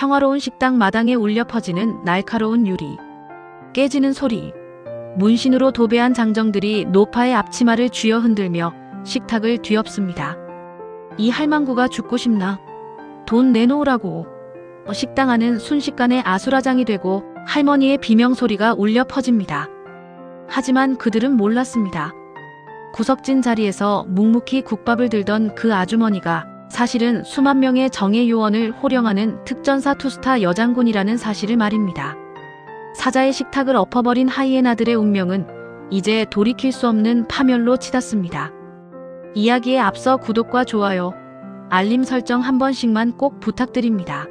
평화로운 식당 마당에 울려 퍼지는 날카로운 유리. 깨지는 소리. 문신으로 도배한 장정들이 노파의 앞치마를 쥐어 흔들며 식탁을 뒤엎습니다. 이 할망구가 죽고 싶나? 돈 내놓으라고. 식당 안은 순식간에 아수라장이 되고 할머니의 비명소리가 울려 퍼집니다. 하지만 그들은 몰랐습니다. 구석진 자리에서 묵묵히 국밥을 들던 그 아주머니가 사실은 수만 명의 정예 요원을 호령하는 특전사 투스타 여장군이라는 사실을 말입니다. 사자의 식탁을 엎어버린 하이에나들의 운명은 이제 돌이킬 수 없는 파멸로 치닫습니다. 이야기에 앞서 구독과 좋아요, 알림 설정 한 번씩만 꼭 부탁드립니다.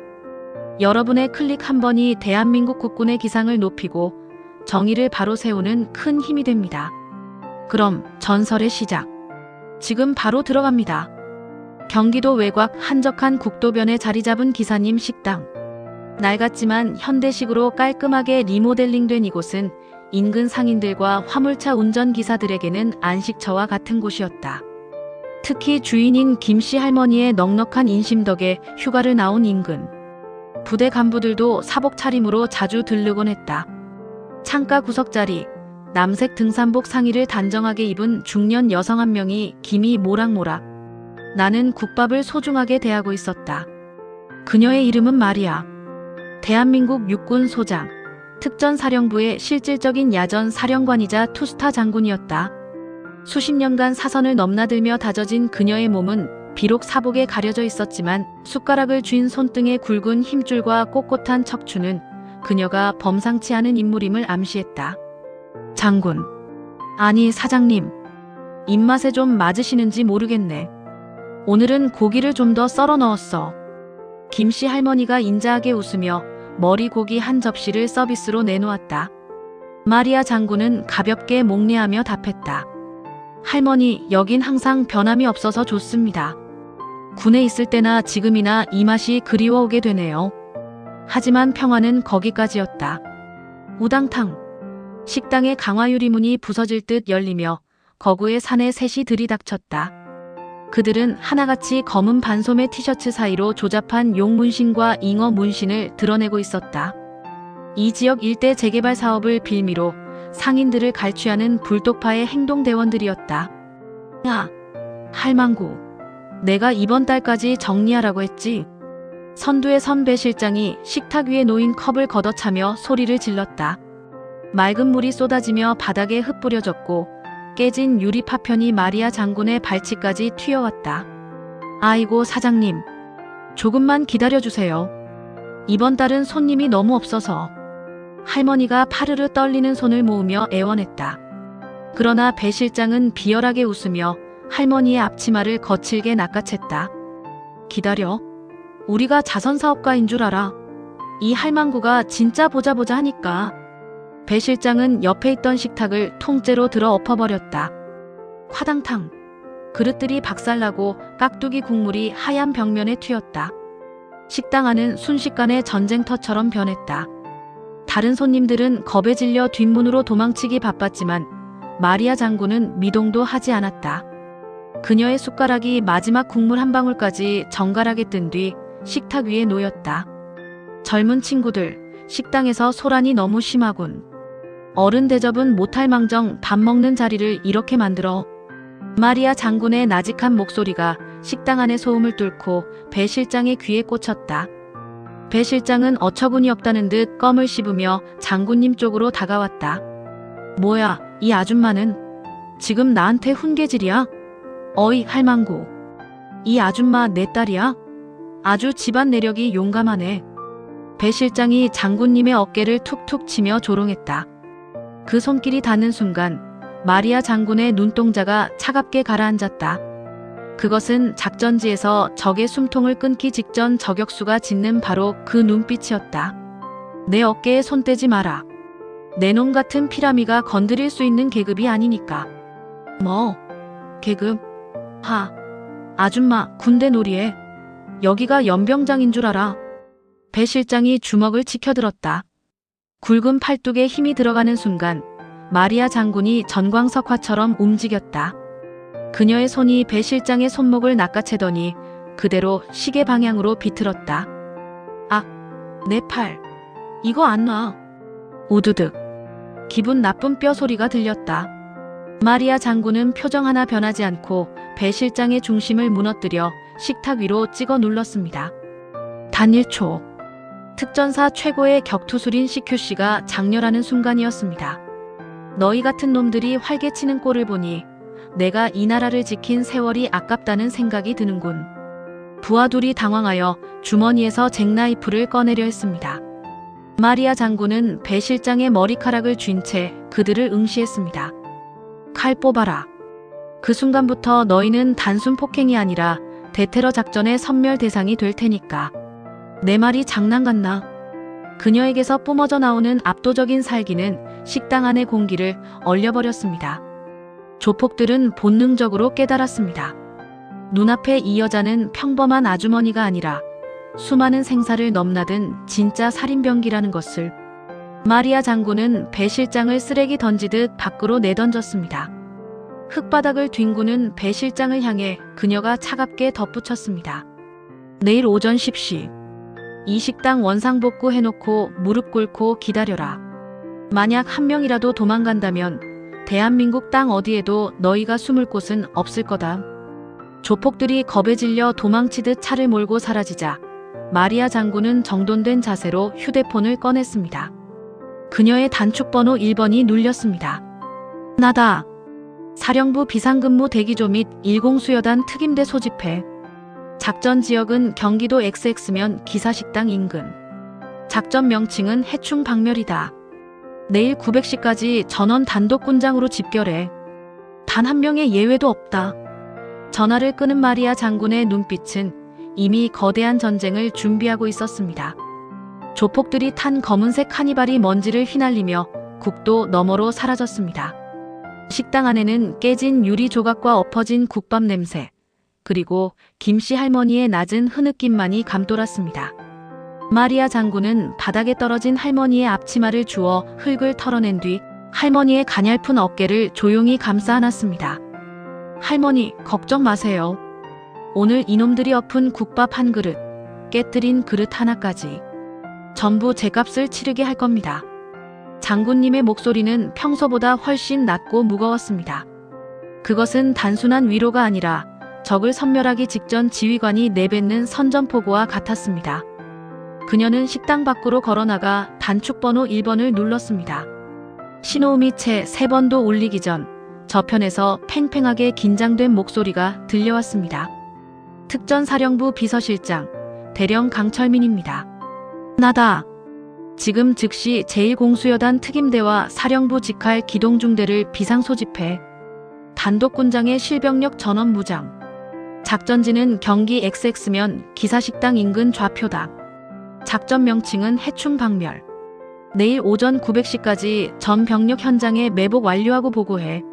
여러분의 클릭 한 번이 대한민국 국군의 기상을 높이고 정의를 바로 세우는 큰 힘이 됩니다. 그럼 전설의 시작. 지금 바로 들어갑니다. 경기도 외곽 한적한 국도변에 자리 잡은 기사님 식당. 낡았지만 현대식으로 깔끔하게 리모델링된 이곳은 인근 상인들과 화물차 운전기사들에게는 안식처와 같은 곳이었다. 특히 주인인 김씨 할머니의 넉넉한 인심 덕에 휴가를 나온 인근 부대 간부들도 사복 차림으로 자주 들르곤 했다. 창가 구석자리, 남색 등산복 상의를 단정하게 입은 중년 여성 한 명이 김이 모락모락 나는 국밥을 소중하게 대하고 있었다. 그녀의 이름은 마리아. 대한민국 육군 소장, 특전사령부의 실질적인 야전 사령관이자 투스타 장군이었다. 수십 년간 사선을 넘나들며 다져진 그녀의 몸은 비록 사복에 가려져 있었지만 숟가락을 쥔 손등의 굵은 힘줄과 꼿꼿한 척추는 그녀가 범상치 않은 인물임을 암시했다. 장군. 아니 사장님. 입맛에 좀 맞으시는지 모르겠네. 오늘은 고기를 좀 더 썰어 넣었어. 김씨 할머니가 인자하게 웃으며 머리 고기 한 접시를 서비스로 내놓았다. 마리아 장군은 가볍게 목례하며 답했다. 할머니, 여긴 항상 변함이 없어서 좋습니다. 군에 있을 때나 지금이나 이 맛이 그리워오게 되네요. 하지만 평화는 거기까지였다. 우당탕. 식당의 강화유리 문이 부서질 듯 열리며 거구의 사내 셋이 들이닥쳤다. 그들은 하나같이 검은 반소매 티셔츠 사이로 조잡한 용 문신과 잉어 문신을 드러내고 있었다. 이 지역 일대 재개발 사업을 빌미로 상인들을 갈취하는 불독파의 행동대원들이었다. 야, 할망구. 내가 이번 달까지 정리하라고 했지. 선두에 선 배 실장이 식탁 위에 놓인 컵을 걷어차며 소리를 질렀다. 맑은 물이 쏟아지며 바닥에 흩뿌려졌고 깨진 유리 파편이 마리아 장군의 발치까지 튀어왔다. 아이고 사장님. 조금만 기다려주세요. 이번 달은 손님이 너무 없어서. 할머니가 파르르 떨리는 손을 모으며 애원했다. 그러나 배 실장은 비열하게 웃으며 할머니의 앞치마를 거칠게 낚아챘다. 기다려. 우리가 자선사업가인 줄 알아. 이 할망구가 진짜 보자 하니까. 배 실장은 옆에 있던 식탁을 통째로 들어 엎어버렸다. 화당탕. 그릇들이 박살나고 깍두기 국물이 하얀 벽면에 튀었다. 식당 안은 순식간에 전쟁터처럼 변했다. 다른 손님들은 겁에 질려 뒷문으로 도망치기 바빴지만 마리아 장군은 미동도 하지 않았다. 그녀의 숟가락이 마지막 국물 한 방울까지 정갈하게 뜬 뒤 식탁 위에 놓였다. 젊은 친구들, 식당에서 소란이 너무 심하군. 어른 대접은 못할 망정 밥 먹는 자리를 이렇게 만들어. 마리아 장군의 나직한 목소리가 식당 안의 소음을 뚫고 배 실장의 귀에 꽂혔다. 배 실장은 어처구니 없다는 듯 껌을 씹으며 장군님 쪽으로 다가왔다. 뭐야, 이 아줌마는? 지금 나한테 훈계질이야? 어이 할망구. 이 아줌마 내 딸이야? 아주 집안 내력이 용감하네. 배 실장이 장군님의 어깨를 툭툭 치며 조롱했다. 그 손길이 닿는 순간 마리아 장군의 눈동자가 차갑게 가라앉았다. 그것은 작전지에서 적의 숨통을 끊기 직전 저격수가 짓는 바로 그 눈빛이었다. 내 어깨에 손 떼지 마라. 내 놈 같은 피라미가 건드릴 수 있는 계급이 아니니까. 뭐? 계급? 하. 아줌마 군대 놀이해. 여기가 연병장인 줄 알아. 배 실장이 주먹을 치켜들었다. 굵은 팔뚝에 힘이 들어가는 순간 마리아 장군이 전광석화처럼 움직였다. 그녀의 손이 배 실장의 손목을 낚아채더니 그대로 시계 방향으로 비틀었다. 아, 내 팔. 이거 안 놔. 우두득. 기분 나쁜 뼈 소리가 들렸다. 마리아 장군은 표정 하나 변하지 않고 배 실장의 중심을 무너뜨려 식탁 위로 찍어 눌렀습니다. 단 1초. 특전사 최고의 격투술인 CQC가 장렬하는 순간이었습니다. 너희 같은 놈들이 활개치는 꼴을 보니 내가 이 나라를 지킨 세월이 아깝다는 생각이 드는군. 부하 둘이 당황하여 주머니에서 잭나이프를 꺼내려 했습니다. 마리아 장군은 배 실장의 머리카락을 쥔 채 그들을 응시했습니다. 칼 뽑아라. 그 순간부터 너희는 단순 폭행이 아니라 대테러 작전의 선멸 대상이 될 테니까. 내 말이 장난 같나? 그녀에게서 뿜어져 나오는 압도적인 살기는 식당 안의 공기를 얼려버렸습니다. 조폭들은 본능적으로 깨달았습니다. 눈앞에 이 여자는 평범한 아주머니가 아니라 수많은 생사를 넘나든 진짜 살인병기라는 것을. 마리아 장군은 배 실장을 쓰레기 던지듯 밖으로 내던졌습니다. 흙바닥을 뒹구는 배 실장을 향해 그녀가 차갑게 덧붙였습니다. 내일 오전 10시. 이 식당 원상복구 해놓고 무릎 꿇고 기다려라. 만약 한 명이라도 도망간다면 대한민국 땅 어디에도 너희가 숨을 곳은 없을 거다. 조폭들이 겁에 질려 도망치듯 차를 몰고 사라지자 마리아 장군은 정돈된 자세로 휴대폰을 꺼냈습니다. 그녀의 단축번호 1번이 눌렸습니다. 나다. 사령부 비상근무 대기조 및 10수여단 특임대 소집해. 작전 지역은 경기도 XX면 기사식당 인근. 작전 명칭은 해충 박멸이다. 내일 900시까지 전원 단독군장으로 집결해. 단 한 명의 예외도 없다. 전화를 끄는 마리아 장군의 눈빛은 이미 거대한 전쟁을 준비하고 있었습니다. 조폭들이 탄 검은색 카니발이 먼지를 휘날리며 국도 너머로 사라졌습니다. 식당 안에는 깨진 유리 조각과 엎어진 국밥 냄새, 그리고 김씨 할머니의 낮은 흐느낌만이 감돌았습니다. 마리아 장군은 바닥에 떨어진 할머니의 앞치마를 주워 흙을 털어낸 뒤 할머니의 가냘픈 어깨를 조용히 감싸 안았습니다. 할머니, 걱정 마세요. 오늘 이놈들이 엎은 국밥 한 그릇, 깨뜨린 그릇 하나까지 전부 제 값을 치르게 할 겁니다. 장군님의 목소리는 평소보다 훨씬 낮고 무거웠습니다. 그것은 단순한 위로가 아니라 적을 섬멸하기 직전 지휘관이 내뱉는 선전포고와 같았습니다. 그녀는 식당 밖으로 걸어나가 단축번호 1번을 눌렀습니다. 신호음이 채 3번도 울리기 전 저편에서 팽팽하게 긴장된 목소리가 들려왔습니다. 특전사령부 비서실장 대령 강철민입니다. 나다. 지금 즉시 제1공수여단 특임대와 사령부 직할 기동중대를 비상소집해. 단독군장의 실병력 전원 무장. 작전지는 경기 XX면 기사식당 인근 좌표당. 작전 명칭은 해충 박멸. 내일 오전 900시까지 전 병력 현장에 매복 완료하고 보고해.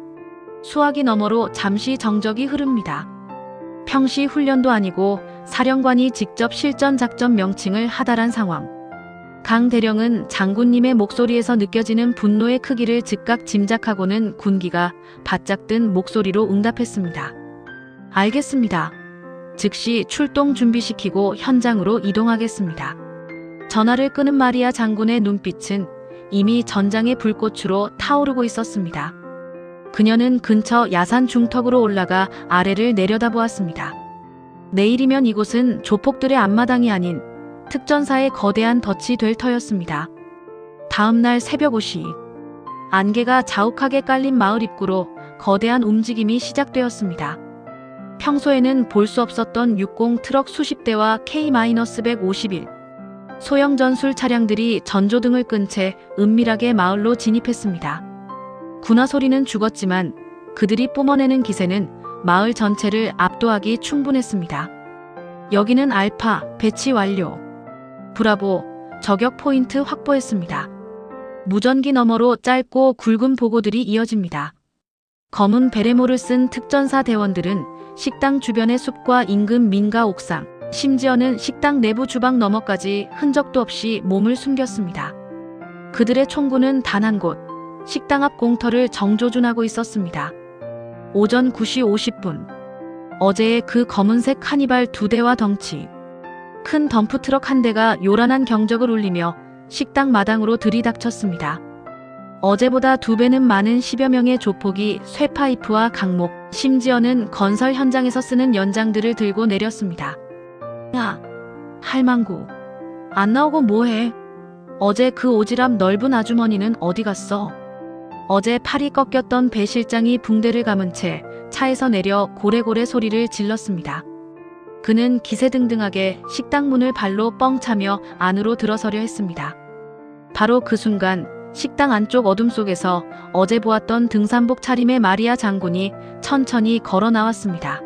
수화기 너머로 잠시 정적이 흐릅니다. 평시 훈련도 아니고 사령관이 직접 실전 작전 명칭을 하달한 상황. 강 대령은 장군님의 목소리에서 느껴지는 분노의 크기를 즉각 짐작하고는 군기가 바짝 든 목소리로 응답했습니다. 알겠습니다. 즉시 출동 준비시키고 현장으로 이동하겠습니다. 전화를 끄는 마리아 장군의 눈빛은 이미 전장의 불꽃으로 타오르고 있었습니다. 그녀는 근처 야산 중턱으로 올라가 아래를 내려다보았습니다. 내일이면 이곳은 조폭들의 앞마당이 아닌 특전사의 거대한 덫이 될 터였습니다. 다음 날 새벽 5시, 안개가 자욱하게 깔린 마을 입구로 거대한 움직임이 시작되었습니다. 평소에는 볼 수 없었던 60 트럭 수십 대와 K-151 소형 전술 차량들이 전조등을 끈 채 은밀하게 마을로 진입했습니다. 군화 소리는 죽었지만 그들이 뿜어내는 기세는 마을 전체를 압도하기 충분했습니다. 여기는 알파, 배치 완료. 브라보, 저격 포인트 확보했습니다. 무전기 너머로 짧고 굵은 보고들이 이어집니다. 검은 베레모를 쓴 특전사 대원들은 식당 주변의 숲과 인근 민가 옥상, 심지어는 식당 내부 주방 너머까지 흔적도 없이 몸을 숨겼습니다. 그들의 총구는 단 한 곳, 식당 앞 공터를 정조준하고 있었습니다. 오전 9시 50분. 어제의 그 검은색 카니발 2대와 덩치. 큰 덤프트럭 한 대가 요란한 경적을 울리며 식당 마당으로 들이닥쳤습니다. 어제보다 2배는 많은 10여 명의 조폭이 쇠파이프와 강목, 심지어는 건설 현장에서 쓰는 연장들을 들고 내렸습니다. 야, 할망구. 안 나오고 뭐해? 어제 그 오지랖 넓은 아주머니는 어디 갔어? 어제 팔이 꺾였던 배 실장이 붕대를 감은 채 차에서 내려 고래고래 소리를 질렀습니다. 그는 기세등등하게 식당 문을 발로 뻥 차며 안으로 들어서려 했습니다. 바로 그 순간 식당 안쪽 어둠 속에서 어제 보았던 등산복 차림의 마리아 장군이 천천히 걸어 나왔습니다.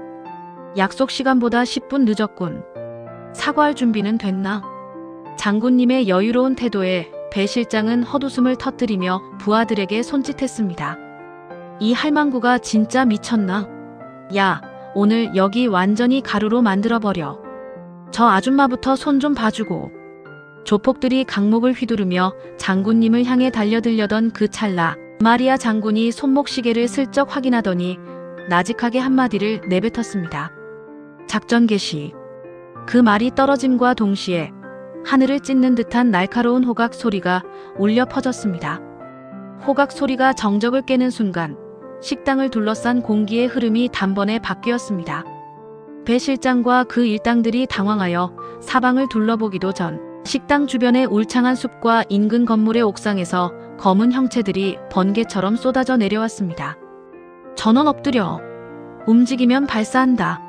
약속 시간보다 10분 늦었군. 사과할 준비는 됐나? 장군님의 여유로운 태도에 배 실장은 헛웃음을 터뜨리며 부하들에게 손짓했습니다. 이 할망구가 진짜 미쳤나? 야, 오늘 여기 완전히 가루로 만들어버려. 저 아줌마부터 손 좀 봐주고. 조폭들이 강목을 휘두르며 장군님을 향해 달려들려던 그 찰나 마리아 장군이 손목시계를 슬쩍 확인하더니 나직하게 한마디를 내뱉었습니다. 작전 개시. 그 말이 떨어짐과 동시에 하늘을 찢는 듯한 날카로운 호각 소리가 울려 퍼졌습니다. 호각 소리가 정적을 깨는 순간 식당을 둘러싼 공기의 흐름이 단번에 바뀌었습니다. 배 실장과 그 일당들이 당황하여 사방을 둘러보기도 전 식당 주변의 울창한 숲과 인근 건물의 옥상에서 검은 형체들이 번개처럼 쏟아져 내려왔습니다. 전원 엎드려. 움직이면 발사한다.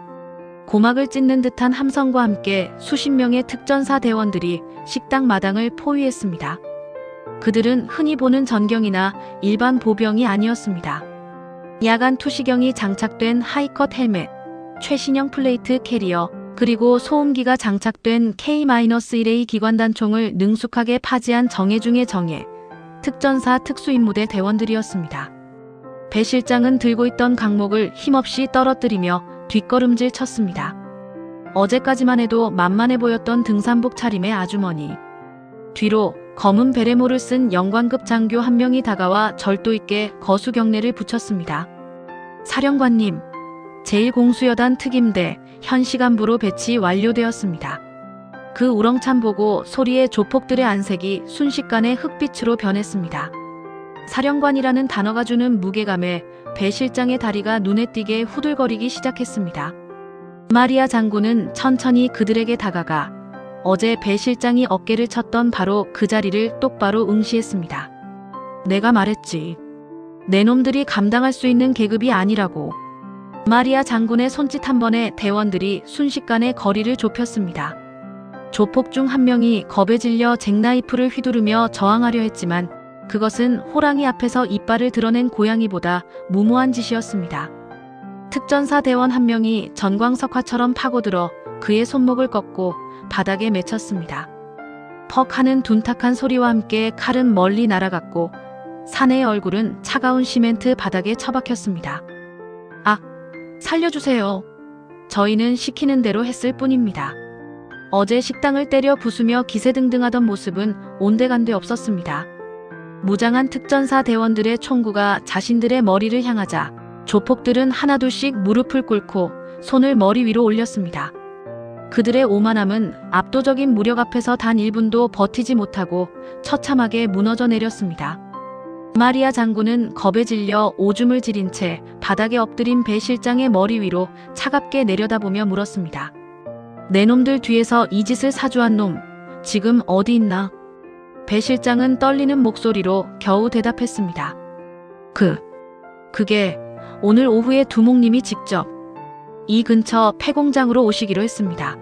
고막을 찢는 듯한 함성과 함께 수십 명의 특전사 대원들이 식당 마당을 포위했습니다. 그들은 흔히 보는 전경이나 일반 보병이 아니었습니다. 야간 투시경이 장착된 하이컷 헬멧, 최신형 플레이트 캐리어, 그리고 소음기가 장착된 K-1A 기관단총을 능숙하게 파지한 정예 중의 정예, 특전사 특수임무대 대원들이었습니다. 배 실장은 들고 있던 강목을 힘없이 떨어뜨리며 뒷걸음질 쳤습니다. 어제까지만 해도 만만해 보였던 등산복 차림의 아주머니. 뒤로 검은 베레모를 쓴 영관급 장교 한 명이 다가와 절도 있게 거수 경례를 붙였습니다. 사령관님, 제1공수여단 특임대 현시간부로 배치 완료되었습니다. 그 우렁찬 보고 소리에 조폭들의 안색이 순식간에 흑빛으로 변했습니다. 사령관이라는 단어가 주는 무게감에 배 실장의 다리가 눈에 띄게 후들거리기 시작했습니다. 마리아 장군은 천천히 그들에게 다가가 어제 배 실장이 어깨를 쳤던 바로 그 자리를 똑바로 응시했습니다. 내가 말했지. 내 놈들이 감당할 수 있는 계급이 아니라고. 마리아 장군의 손짓 한 번에 대원들이 순식간에 거리를 좁혔습니다. 조폭 중 한 명이 겁에 질려 잭나이프를 휘두르며 저항하려 했지만 그것은 호랑이 앞에서 이빨을 드러낸 고양이보다 무모한 짓이었습니다. 특전사 대원 한 명이 전광석화처럼 파고들어 그의 손목을 꺾고 바닥에 맺혔습니다. 퍽 하는 둔탁한 소리와 함께 칼은 멀리 날아갔고 사내의 얼굴은 차가운 시멘트 바닥에 처박혔습니다. 아, 살려주세요. 저희는 시키는 대로 했을 뿐입니다. 어제 식당을 때려 부수며 기세등등하던 모습은 온데간데 없었습니다. 무장한 특전사 대원들의 총구가 자신들의 머리를 향하자 조폭들은 하나둘씩 무릎을 꿇고 손을 머리 위로 올렸습니다. 그들의 오만함은 압도적인 무력 앞에서 단 1분도 버티지 못하고 처참하게 무너져 내렸습니다. 마리아 장군은 겁에 질려 오줌을 지린 채 바닥에 엎드린 배 실장의 머리 위로 차갑게 내려다보며 물었습니다. 내 놈들 뒤에서 이 짓을 사주한 놈, 지금 어디 있나? 배 실장은 떨리는 목소리로 겨우 대답했습니다. 그게 오늘 오후에 두목님이 직접 이 근처 폐공장으로 오시기로 했습니다.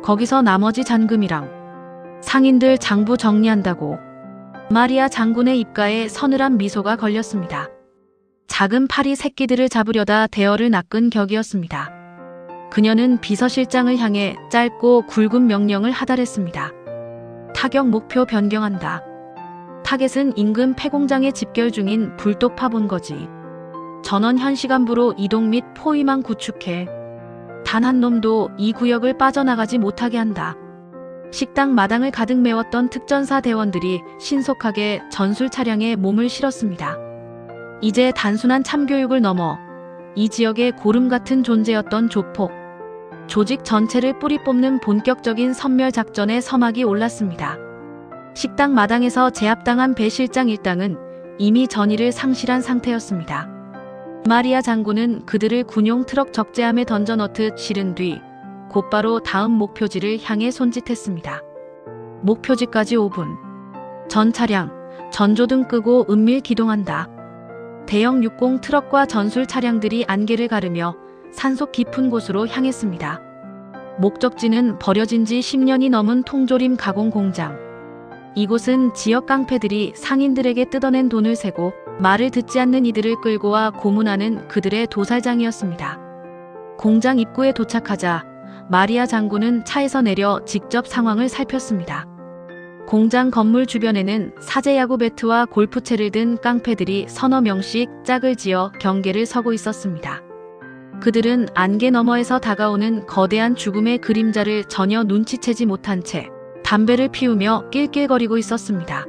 거기서 나머지 잔금이랑 상인들 장부 정리한다고. 마리아 장군의 입가에 서늘한 미소가 걸렸습니다. 작은 파리 새끼들을 잡으려다 대어를 낚은 격이었습니다. 그녀는 비서실장을 향해 짧고 굵은 명령을 하달했습니다. 타격 목표 변경한다. 타겟은 인근 폐공장에 집결 중인 불독파 본거지. 전원 현시간부로 이동 및 포위망 구축해. 단 한 놈도 이 구역을 빠져나가지 못하게 한다. 식당 마당을 가득 메웠던 특전사 대원들이 신속하게 전술 차량에 몸을 실었습니다. 이제 단순한 참교육을 넘어 이 지역의 고름 같은 존재였던 조폭, 조직 전체를 뿌리 뽑는 본격적인 선멸 작전의 서막이 올랐습니다. 식당 마당에서 제압당한 배 실장 일당은 이미 전의를 상실한 상태였습니다. 마리아 장군은 그들을 군용 트럭 적재함에 던져넣듯 실은 뒤 곧바로 다음 목표지를 향해 손짓했습니다. 목표지까지 5분. 전 차량, 전조등 끄고 은밀 기동한다. 대형 60 트럭과 전술 차량들이 안개를 가르며 산속 깊은 곳으로 향했습니다. 목적지는 버려진 지 10년이 넘은 통조림 가공 공장. 이곳은 지역 깡패들이 상인들에게 뜯어낸 돈을 세고 말을 듣지 않는 이들을 끌고 와 고문하는 그들의 도살장이었습니다. 공장 입구에 도착하자 마리아 장군은 차에서 내려 직접 상황을 살폈습니다. 공장 건물 주변에는 사제야구 배트와 골프채를 든 깡패들이 서너 명씩 짝을 지어 경계를 서고 있었습니다. 그들은 안개 너머에서 다가오는 거대한 죽음의 그림자를 전혀 눈치채지 못한 채 담배를 피우며 낄낄거리고 있었습니다.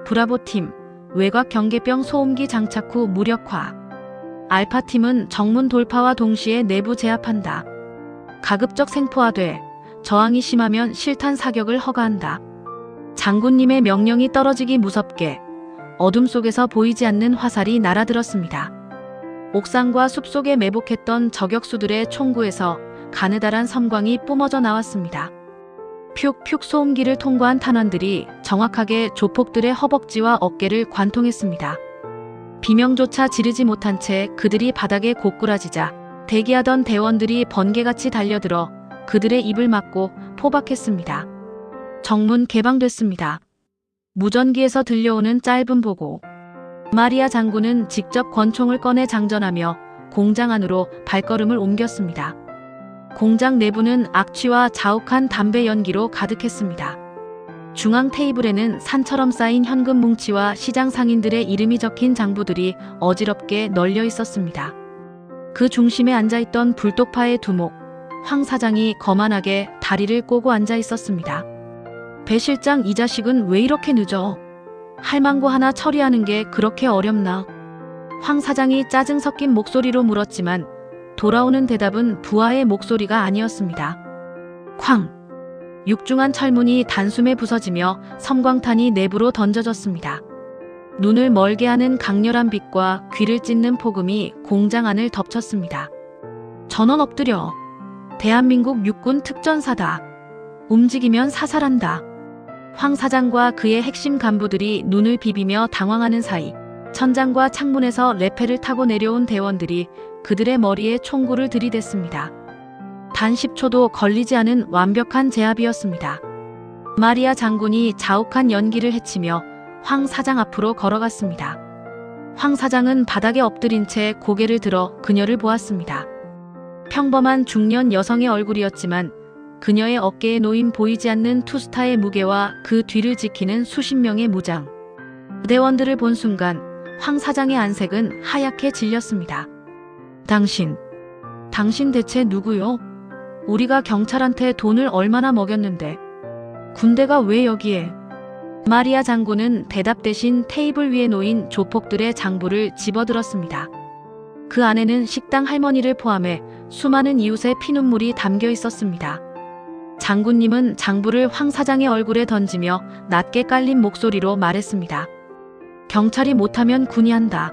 브라보팀, 외곽 경계병 소음기 장착 후 무력화. 알파팀은 정문 돌파와 동시에 내부 제압한다. 가급적 생포화돼 저항이 심하면 실탄 사격을 허가한다. 장군님의 명령이 떨어지기 무섭게 어둠 속에서 보이지 않는 화살이 날아들었습니다. 옥상과 숲속에 매복했던 저격수들의 총구에서 가느다란 섬광이 뿜어져 나왔습니다. 퓨 소음기를 통과한 탄환들이 정확하게 조폭들의 허벅지와 어깨를 관통했습니다. 비명조차 지르지 못한 채 그들이 바닥에 고꾸라지자 대기하던 대원들이 번개같이 달려들어 그들의 입을 막고 포박했습니다. 정문 개방됐습니다. 무전기에서 들려오는 짧은 보고. 마리아 장군은 직접 권총을 꺼내 장전하며 공장 안으로 발걸음을 옮겼습니다. 공장 내부는 악취와 자욱한 담배 연기로 가득했습니다. 중앙 테이블에는 산처럼 쌓인 현금 뭉치와 시장 상인들의 이름이 적힌 장부들이 어지럽게 널려 있었습니다. 그 중심에 앉아있던 불독파의 두목, 황 사장이 거만하게 다리를 꼬고 앉아 있었습니다. 배 실장, 이 자식은 왜 이렇게 늦어? 할망구 하나 처리하는 게 그렇게 어렵나? 황 사장이 짜증 섞인 목소리로 물었지만 돌아오는 대답은 부하의 목소리가 아니었습니다. 쾅! 육중한 철문이 단숨에 부서지며 섬광탄이 내부로 던져졌습니다. 눈을 멀게 하는 강렬한 빛과 귀를 찢는 폭음이 공장 안을 덮쳤습니다. 전원 엎드려. 대한민국 육군 특전사다. 움직이면 사살한다. 황 사장과 그의 핵심 간부들이 눈을 비비며 당황하는 사이 천장과 창문에서 레페를 타고 내려온 대원들이 그들의 머리에 총구를 들이댔습니다. 단 10초도 걸리지 않은 완벽한 제압이었습니다. 마리아 장군이 자욱한 연기를 헤치며 황 사장 앞으로 걸어갔습니다. 황 사장은 바닥에 엎드린 채 고개를 들어 그녀를 보았습니다. 평범한 중년 여성의 얼굴이었지만 그녀의 어깨에 놓인 보이지 않는 투스타의 무게와 그 뒤를 지키는 수십 명의 무장 대원들을 본 순간 황 사장의 안색은 하얗게 질렸습니다. 당신 대체 누구요? 우리가 경찰한테 돈을 얼마나 먹였는데 군대가 왜 여기에? 마리아 장군은 대답 대신 테이블 위에 놓인 조폭들의 장부를 집어들었습니다. 그 안에는 식당 할머니를 포함해 수많은 이웃의 피눈물이 담겨 있었습니다. 장군님은 장부를 황 사장의 얼굴에 던지며 낮게 깔린 목소리로 말했습니다. 경찰이 못하면 군이 한다.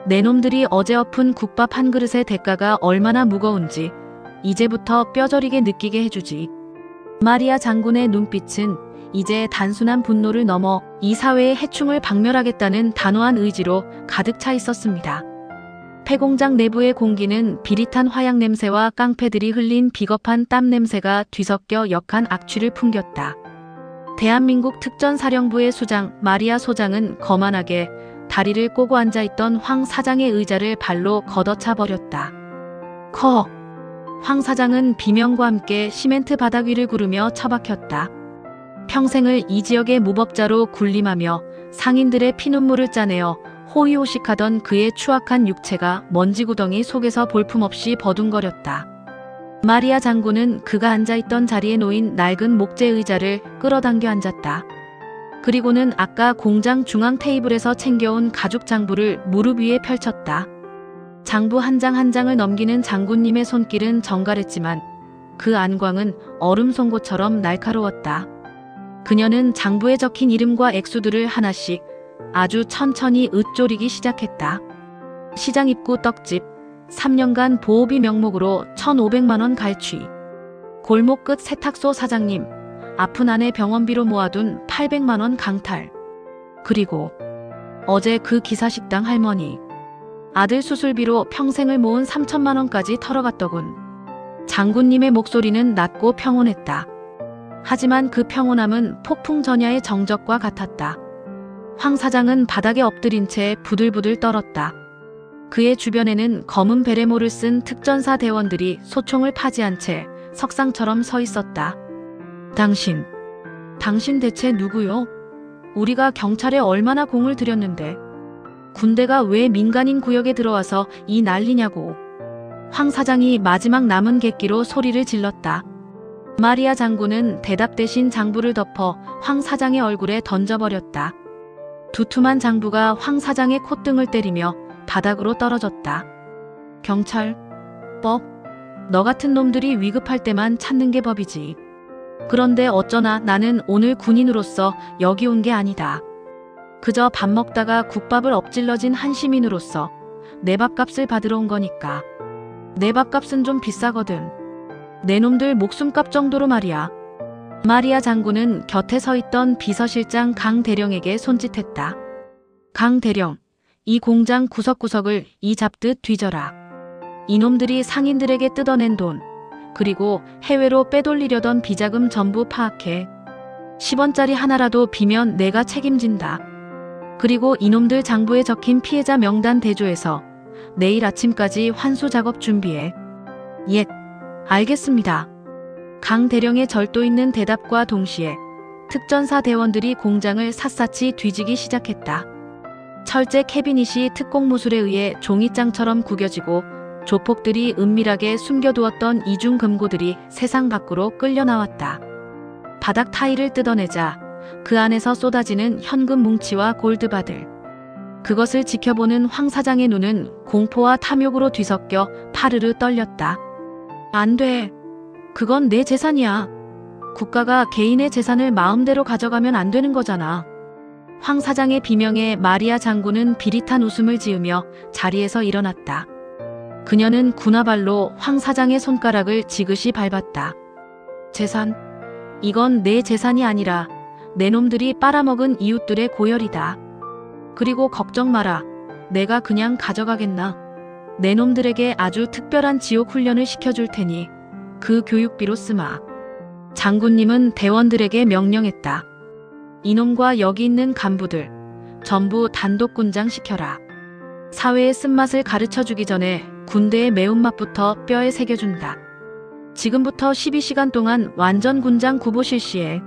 내 놈들이 어제 엎은 국밥 한 그릇의 대가가 얼마나 무거운지 이제부터 뼈저리게 느끼게 해주지. 마리아 장군의 눈빛은 이제 단순한 분노를 넘어 이 사회의 해충을 박멸하겠다는 단호한 의지로 가득 차 있었습니다. 폐공장 내부의 공기는 비릿한 화약 냄새와 깡패들이 흘린 비겁한 땀 냄새가 뒤섞여 역한 악취를 풍겼다. 대한민국 특전사령부의 수장 마리아 소장은 거만하게 다리를 꼬고 앉아있던 황 사장의 의자를 발로 걷어차 버렸다. 황 사장은 비명과 함께 시멘트 바닥 위를 구르며 처박혔다. 평생을 이 지역의 무법자로 군림하며 상인들의 피눈물을 짜내어 호의호식하던 그의 추악한 육체가 먼지구덩이 속에서 볼품없이 버둥거렸다. 마리아 장군은 그가 앉아있던 자리에 놓인 낡은 목재 의자를 끌어당겨 앉았다. 그리고는 아까 공장 중앙 테이블에서 챙겨온 가죽 장부를 무릎 위에 펼쳤다. 장부 한 장 한 장을 넘기는 장군님의 손길은 정갈했지만 그 안광은 얼음 송곳처럼 날카로웠다. 그녀는 장부에 적힌 이름과 액수들을 하나씩 아주 천천히 으쪼리기 시작했다. 시장 입구 떡집, 3년간 보호비 명목으로 1,500만 원 갈취. 골목 끝 세탁소 사장님, 아픈 아내 병원비로 모아둔 800만 원 강탈. 그리고 어제 그 기사식당 할머니, 아들 수술비로 평생을 모은 3천만 원까지 털어갔더군. 장군님의 목소리는 낮고 평온했다. 하지만 그 평온함은 폭풍 전야의 정적과 같았다. 황 사장은 바닥에 엎드린 채 부들부들 떨었다. 그의 주변에는 검은 베레모를 쓴 특전사 대원들이 소총을 파지한 채 석상처럼 서 있었다. 당신 대체 누구요? 우리가 경찰에 얼마나 공을 들였는데 군대가 왜 민간인 구역에 들어와서 이 난리냐고. 황 사장이 마지막 남은 객기로 소리를 질렀다. 마리아 장군은 대답 대신 장부를 덮어 황 사장의 얼굴에 던져버렸다. 두툼한 장부가 황 사장의 콧등을 때리며 바닥으로 떨어졌다. 경찰법? 너 같은 놈들이 위급할 때만 찾는 게 법이지. 그런데 어쩌나 나는 오늘 군인으로서 여기 온 게 아니다. 그저 밥 먹다가 국밥을 엎질러진 한 시민으로서 내 밥값을 받으러 온 거니까. 내 밥값은 좀 비싸거든. 내 놈들 목숨값 정도로 말이야. 마리아 장군은 곁에 서 있던 비서실장 강 대령에게 손짓했다. 강 대령, 이 공장 구석구석을 이 잡듯 뒤져라. 이놈들이 상인들에게 뜯어낸 돈, 그리고 해외로 빼돌리려던 비자금 전부 파악해. 10원짜리 하나라도 비면 내가 책임진다. 그리고 이놈들 장부에 적힌 피해자 명단 대조해서 내일 아침까지 환수 작업 준비해. 예, 알겠습니다. 강 대령의 절도 있는 대답과 동시에 특전사 대원들이 공장을 샅샅이 뒤지기 시작했다. 철제 캐비닛이 특공무술에 의해 종이장처럼 구겨지고 조폭들이 은밀하게 숨겨두었던 이중 금고들이 세상 밖으로 끌려 나왔다. 바닥 타일을 뜯어내자 그 안에서 쏟아지는 현금 뭉치와 골드바들. 그것을 지켜보는 황 사장의 눈은 공포와 탐욕으로 뒤섞여 파르르 떨렸다. 안 돼. 그건 내 재산이야. 국가가 개인의 재산을 마음대로 가져가면 안 되는 거잖아. 황 사장의 비명에 마리아 장군은 비릿한 웃음을 지으며 자리에서 일어났다. 그녀는 군화발로 황 사장의 손가락을 지그시 밟았다. 재산? 이건 내 재산이 아니라 내 놈들이 빨아먹은 이웃들의 고열이다. 그리고 걱정 마라. 내가 그냥 가져가겠나. 내 놈들에게 아주 특별한 지옥 훈련을 시켜줄 테니 그 교육비로 쓰마. 장군님은 대원들에게 명령했다. 이놈과 여기 있는 간부들 전부 단독 군장 시켜라. 사회의 쓴맛을 가르쳐주기 전에 군대의 매운맛부터 뼈에 새겨준다. 지금부터 12시간 동안 완전 군장 구보 실시해.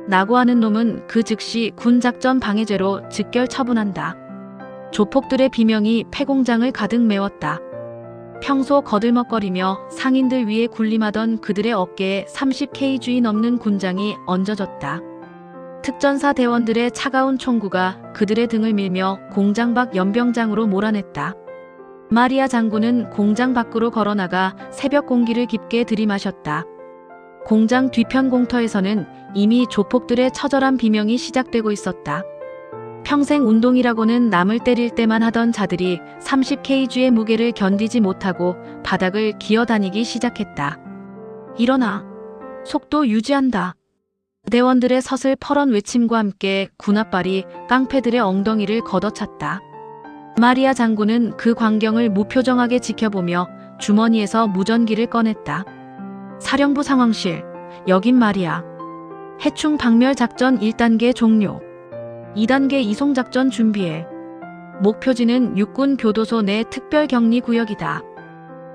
나고 하는 놈은 그 즉시 군작전 방해죄로 즉결 처분한다. 조폭들의 비명이 폐공장을 가득 메웠다. 평소 거들먹거리며 상인들 위에 군림하던 그들의 어깨에 30kg 넘는 군장이 얹어졌다. 특전사 대원들의 차가운 총구가 그들의 등을 밀며 공장 밖 연병장으로 몰아냈다. 마리아 장군은 공장 밖으로 걸어나가 새벽 공기를 깊게 들이마셨다. 공장 뒤편 공터에서는 이미 조폭들의 처절한 비명이 시작되고 있었다. 평생 운동이라고는 남을 때릴 때만 하던 자들이 30kg의 무게를 견디지 못하고 바닥을 기어다니기 시작했다. 일어나. 속도 유지한다. 대원들의 서슬퍼런 외침과 함께 군홧발이 깡패들의 엉덩이를 걷어찼다. 마리아 장군은 그 광경을 무표정하게 지켜보며 주머니에서 무전기를 꺼냈다. 사령부 상황실, 여긴 마리아. 해충 박멸 작전 1단계 종료. 2단계 이송작전 준비해. 목표지는 육군 교도소 내 특별격리구역이다.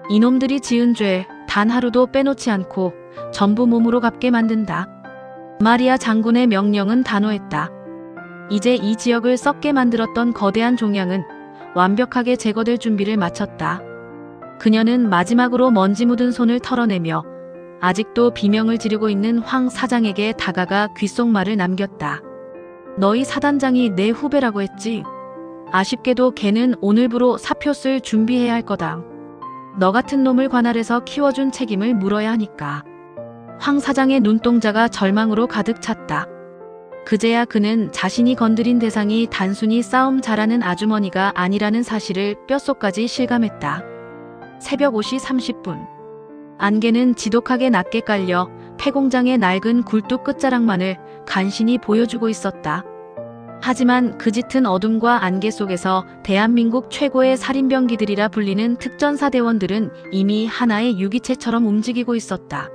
이놈들이 지은 죄 단 하루도 빼놓지 않고 전부 몸으로 갚게 만든다. 마리아 장군의 명령은 단호했다. 이제 이 지역을 썩게 만들었던 거대한 종양은 완벽하게 제거될 준비를 마쳤다. 그녀는 마지막으로 먼지 묻은 손을 털어내며 아직도 비명을 지르고 있는 황 사장에게 다가가 귓속말을 남겼다. 너희 사단장이 내 후배라고 했지? 아쉽게도 걔는 오늘부로 사표 쓸 준비해야 할 거다. 너 같은 놈을 관할해서 키워준 책임을 물어야 하니까. 황 사장의 눈동자가 절망으로 가득 찼다. 그제야 그는 자신이 건드린 대상이 단순히 싸움 잘하는 아주머니가 아니라는 사실을 뼛속까지 실감했다. 새벽 5시 30분. 안개는 지독하게 낮게 깔려 폐공장의 낡은 굴뚝 끝자락만을 간신히 보여주고 있었다. 하지만 그 짙은 어둠과 안개 속에서 대한민국 최고의 살인병기들이라 불리는 특전사대원들은 이미 하나의 유기체처럼 움직이고 있었다.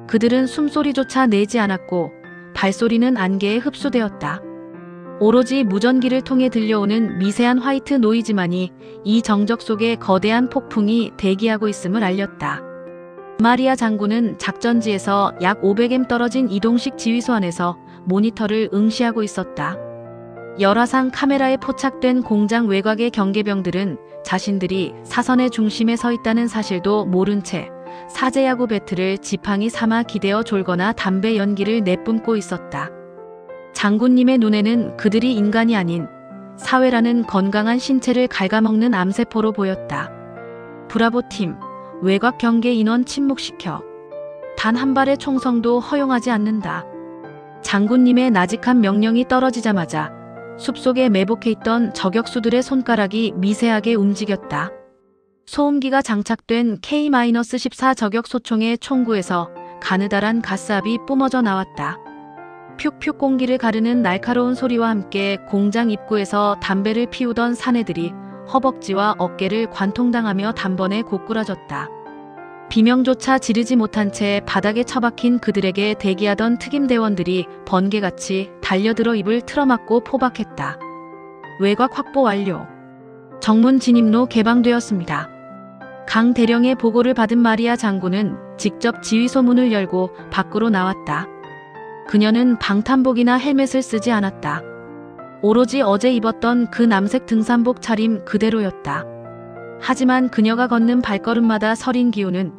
그들은 숨소리조차 내지 않았고 발소리는 안개에 흡수되었다. 오로지 무전기를 통해 들려오는 미세한 화이트 노이즈만이 이 정적 속에 거대한 폭풍이 대기하고 있음을 알렸다. 마리아 장군은 작전지에서 약 500m 떨어진 이동식 지휘소 안에서 모니터를 응시하고 있었다. 열화상 카메라에 포착된 공장 외곽의 경계병들은 자신들이 사선의 중심에 서 있다는 사실도 모른 채 사제야구 배트를 지팡이 삼아 기대어 졸거나 담배 연기를 내뿜고 있었다. 장군님의 눈에는 그들이 인간이 아닌 사회라는 건강한 신체를 갉아먹는 암세포로 보였다. 브라보 팀, 외곽 경계 인원 침묵시켜. 단 한 발의 총성도 허용하지 않는다. 장군님의 나직한 명령이 떨어지자마자 숲속에 매복해 있던 저격수들의 손가락이 미세하게 움직였다. 소음기가 장착된 K-14 저격 소총의 총구에서 가느다란 가스압이 뿜어져 나왔다. 퓨퓨 공기를 가르는 날카로운 소리와 함께 공장 입구에서 담배를 피우던 사내들이 허벅지와 어깨를 관통당하며 단번에 고꾸라졌다. 비명조차 지르지 못한 채 바닥에 처박힌 그들에게 대기하던 특임대원들이 번개같이 달려들어 입을 틀어막고 포박했다. 외곽 확보 완료. 정문 진입로 개방되었습니다. 강 대령의 보고를 받은 마리아 장군은 직접 지휘소 문을 열고 밖으로 나왔다. 그녀는 방탄복이나 헬멧을 쓰지 않았다. 오로지 어제 입었던 그 남색 등산복 차림 그대로였다. 하지만 그녀가 걷는 발걸음마다 서린 기운은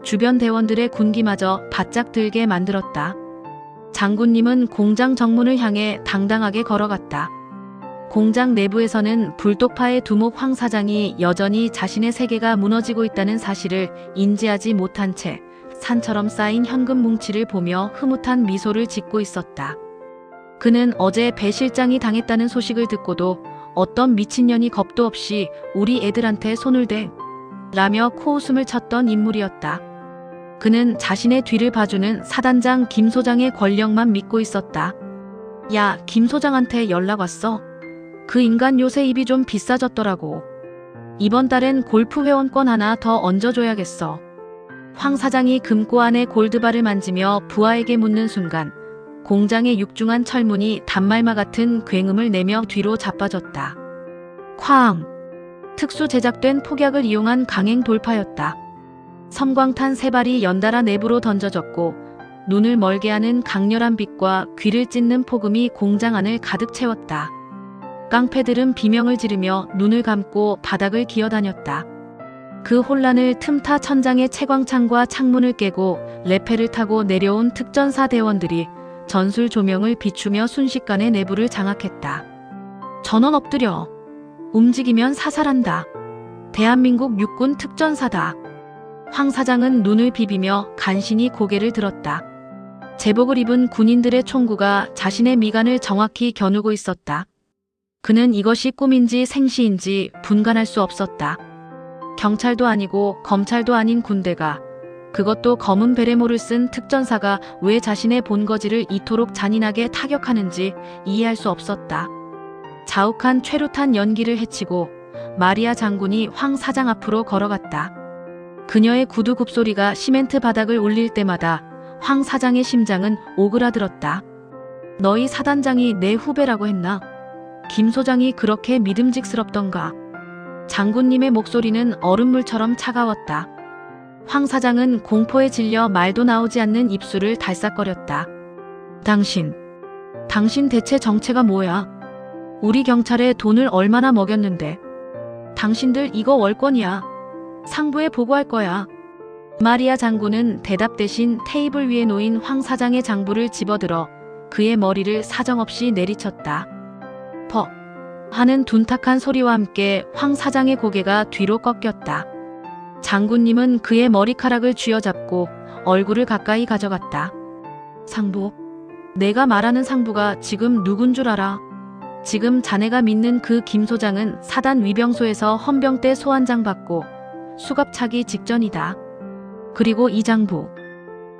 주변 대원들의 군기마저 바짝 들게 만들었다. 장군님은 공장 정문을 향해 당당하게 걸어갔다. 공장 내부에서는 불독파의 두목 황 사장이 여전히 자신의 세계가 무너지고 있다는 사실을 인지하지 못한 채 산처럼 쌓인 현금 뭉치를 보며 흐뭇한 미소를 짓고 있었다. 그는 어제 배 실장이 당했다는 소식을 듣고도 어떤 미친년이 겁도 없이 우리 애들한테 손을 대 라며 코웃음을 쳤던 인물이었다. 그는 자신의 뒤를 봐주는 사단장 김 소장의 권력만 믿고 있었다. 야, 김 소장한테 연락 왔어? 그 인간 요새 입이 좀 비싸졌더라고. 이번 달엔 골프 회원권 하나 더 얹어줘야겠어. 황 사장이 금고 안에 골드바를 만지며 부하에게 묻는 순간 공장의 육중한 철문이 단말마 같은 굉음을 내며 뒤로 자빠졌다. 쾅! 특수 제작된 폭약을 이용한 강행 돌파였다. 섬광탄 3발이 연달아 내부로 던져졌고 눈을 멀게 하는 강렬한 빛과 귀를 찢는 폭음이 공장 안을 가득 채웠다. 깡패들은 비명을 지르며 눈을 감고 바닥을 기어다녔다. 그 혼란을 틈타 천장의 채광창과 창문을 깨고 레페를 타고 내려온 특전사 대원들이 전술 조명을 비추며 순식간에 내부를 장악했다. 전원 엎드려. 움직이면 사살한다. 대한민국 육군 특전사다. 황 사장은 눈을 비비며 간신히 고개를 들었다. 제복을 입은 군인들의 총구가 자신의 미간을 정확히 겨누고 있었다. 그는 이것이 꿈인지 생시인지 분간할 수 없었다. 경찰도 아니고 검찰도 아닌 군대가, 그것도 검은 베레모를 쓴 특전사가 왜 자신의 본거지를 이토록 잔인하게 타격하는지 이해할 수 없었다. 자욱한 최루탄 연기를 헤치고 마리아 장군이 황 사장 앞으로 걸어갔다. 그녀의 구두 굽소리가 시멘트 바닥을 울릴 때마다 황 사장의 심장은 오그라들었다. 너희 사단장이 내 후배라고 했나? 김 소장이 그렇게 믿음직스럽던가? 장군님의 목소리는 얼음물처럼 차가웠다. 황 사장은 공포에 질려 말도 나오지 않는 입술을 달싹거렸다. 당신 대체 정체가 뭐야? 우리 경찰에 돈을 얼마나 먹였는데? 당신들 이거 월권이야. 상부에 보고할 거야. 마리아 장군은 대답 대신 테이블 위에 놓인 황 사장의 장부를 집어들어 그의 머리를 사정없이 내리쳤다. 퍽 하는 둔탁한 소리와 함께 황 사장의 고개가 뒤로 꺾였다. 장군님은 그의 머리카락을 쥐어잡고 얼굴을 가까이 가져갔다. 상부, 내가 말하는 상부가 지금 누군 줄 알아? 지금 자네가 믿는 그 김 소장은 사단 위병소에서 헌병대 소환장 받고 수갑 차기 직전이다. 그리고 이 장부,